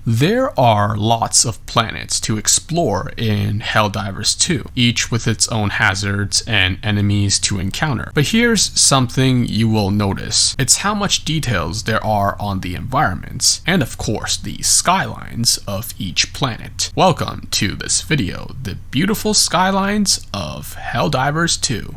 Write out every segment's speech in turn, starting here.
There are lots of planets to explore in Helldivers 2, each with its own hazards and enemies to encounter. But here's something you will notice. It's how much details there are on the environments, and of course the skylines of each planet. Welcome to this video, the beautiful skylines of Helldivers 2.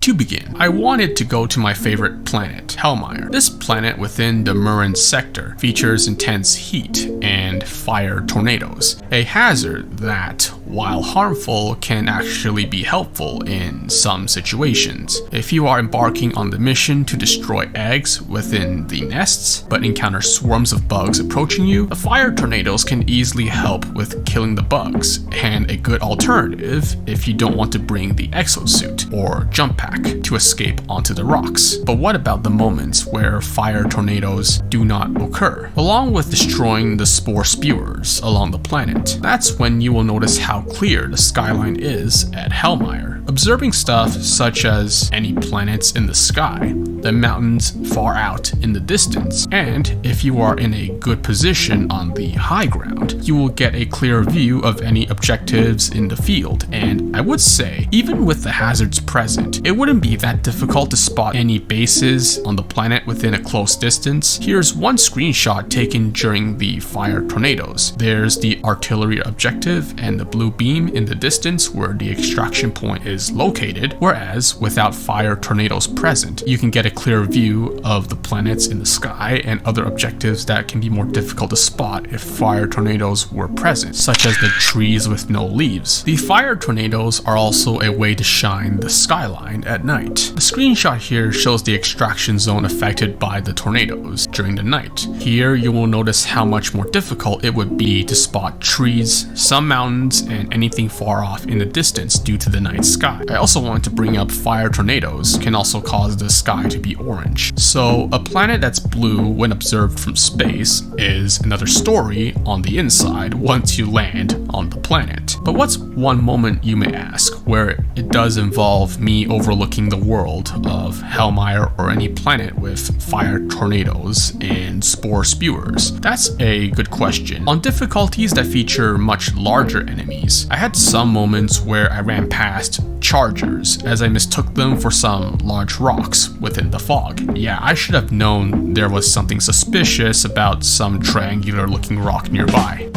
To begin, I wanted to go to my favorite planet, Hellmire. This planet within the Menkent sector features intense heat and fire tornadoes, a hazard that, while harmful, can actually be helpful in some situations. If you are embarking on the mission to destroy eggs within the nests, but encounter swarms of bugs approaching you, the fire tornadoes can easily help with killing the bugs, and a good alternative if you don't want to bring the exosuit or jump pack to escape onto the rocks. But what about the moments where fire tornadoes do not occur, along with destroying the spore spewers along the planet? That's when you will notice how clear the skyline is at Hellmire. Observing stuff such as any planets in the sky, the mountains far out in the distance, and if you are in a good position on the high ground, you will get a clear view of any objectives in the field. And I would say, even with the hazards present, it wouldn't be that difficult to spot any bases on the planet within a close distance. Here's one screenshot taken during the fire tornadoes. There's the artillery objective and the blue beam in the distance where the extraction point is located, whereas without fire tornadoes present, you can get a clear view of the planets in the sky and other objectives that can be more difficult to spot if fire tornadoes were present, such as the trees with no leaves. The fire tornadoes are also a way to shine the skyline at night. The screenshot here shows the extraction zone affected by the tornadoes during the night. Here you will notice how much more difficult it would be to spot trees, some mountains, and anything far off in the distance due to the night sky. I also want to bring up fire tornadoes can also cause the sky to be orange. So a planet that's blue when observed from space is another story on the inside once you land on the planet. But what's one moment, you may ask, where it does involve me overlooking the world of Hellmire or any planet with fire tornadoes and spore spewers? That's a good question. On difficulties that feature much larger enemies, I had some moments where I ran past chargers as I mistook them for some large rocks within the fog. Yeah, I should have known there was something suspicious about some triangular looking rock nearby.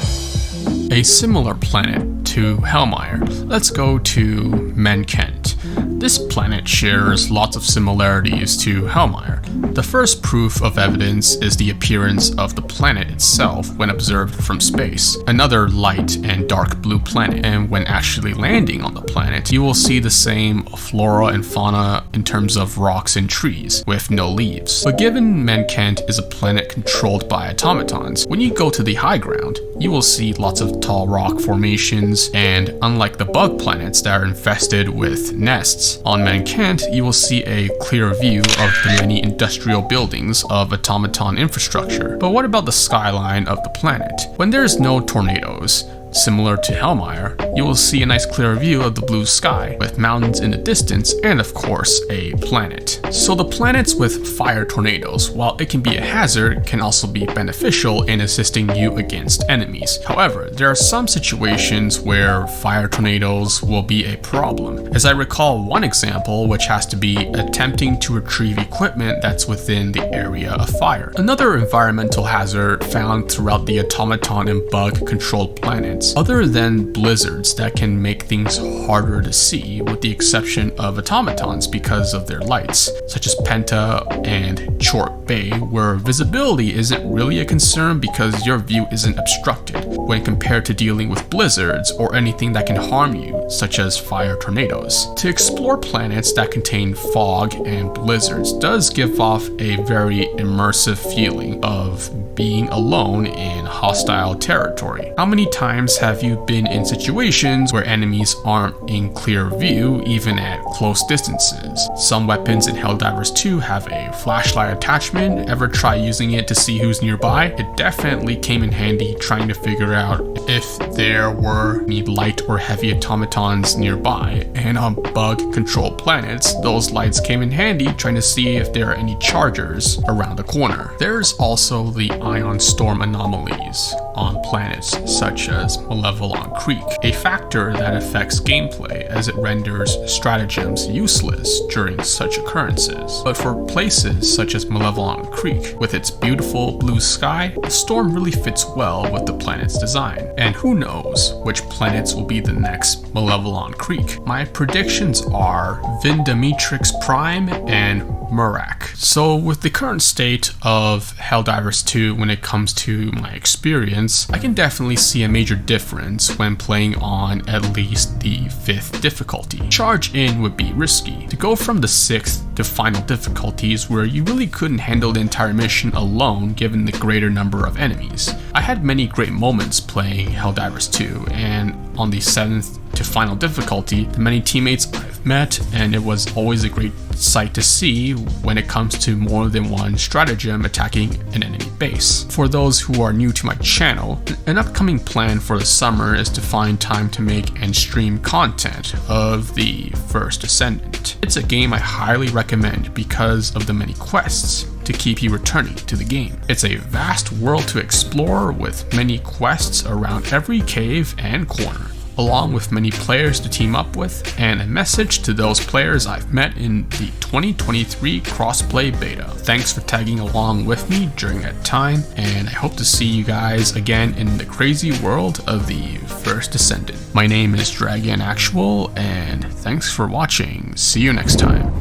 A similar planet to Hellmire, let's go to Menkent. This planet shares lots of similarities to Hellmire. The first proof of evidence is the appearance of the planet itself when observed from space. Another light and dark blue planet, and when actually landing on the planet, you will see the same flora and fauna in terms of rocks and trees, with no leaves. But given Menkent is a planet controlled by automatons, when you go to the high ground, you will see lots of tall rock formations, and unlike the bug planets that are infested with nests, on Menkent you will see a clear view of the many industrial buildings of automaton infrastructure. But what about the skyline of the planet? When there is no tornadoes, similar to Hellmire, you will see a nice clear view of the blue sky, with mountains in the distance and of course a planet. So the planets with fire tornadoes, while it can be a hazard, can also be beneficial in assisting you against enemies. However, there are some situations where fire tornadoes will be a problem. As I recall one example, which has to be attempting to retrieve equipment that's within the area of fire. Another environmental hazard found throughout the automaton and bug controlled planets, other than blizzards that can make things harder to see, with the exception of automatons because of their lights, such as Penta and Chort Bay, where visibility isn't really a concern because your view isn't obstructed when compared to dealing with blizzards or anything that can harm you, such as fire tornadoes. To explore planets that contain fog and blizzards does give off a very immersive feeling of being alone in hostile territory. How many times have you been in situations where enemies aren't in clear view even at close distances? Some weapons in Helldivers 2 have a flashlight attachment. Ever try using it to see who's nearby? It definitely came in handy trying to figure out if there were any light or heavy automatons nearby, and on bug-controlled planets, those lights came in handy trying to see if there are any chargers around the corner. There's also the ion storm anomalies on planets such as Malevelon Creek, a factor that affects gameplay as it renders stratagems useless during such occurrences. But for places such as Malevelon Creek, with its beautiful blue sky, the storm really fits well with the planet's design. And who knows which planets will be the next Malevelon Creek. My predictions are Vindamitrix Prime and Murak. So with the current state of Helldivers 2 when it comes to my experience, I can definitely see a major difference when playing on at least the 5th difficulty. Charge in would be risky. To go from the 6th to final difficulties where you really couldn't handle the entire mission alone given the greater number of enemies. I had many great moments playing Helldivers 2, and on the 7th to final difficulty, the many teammates I've met, and it was always a great sight to see when it comes to more than one stratagem attacking an enemy base. For those who are new to my channel, an upcoming plan for the summer is to find time to make and stream content of the First Ascendant. It's a game I highly recommend because of the many quests to keep you returning to the game. It's a vast world to explore with many quests around every cave and corner, along with many players to team up with, and a message to those players I've met in the 2023 crossplay beta. Thanks for tagging along with me during that time, and I hope to see you guys again in the crazy world of the First Ascendant. My name is Dragon Actual, and thanks for watching. See you next time.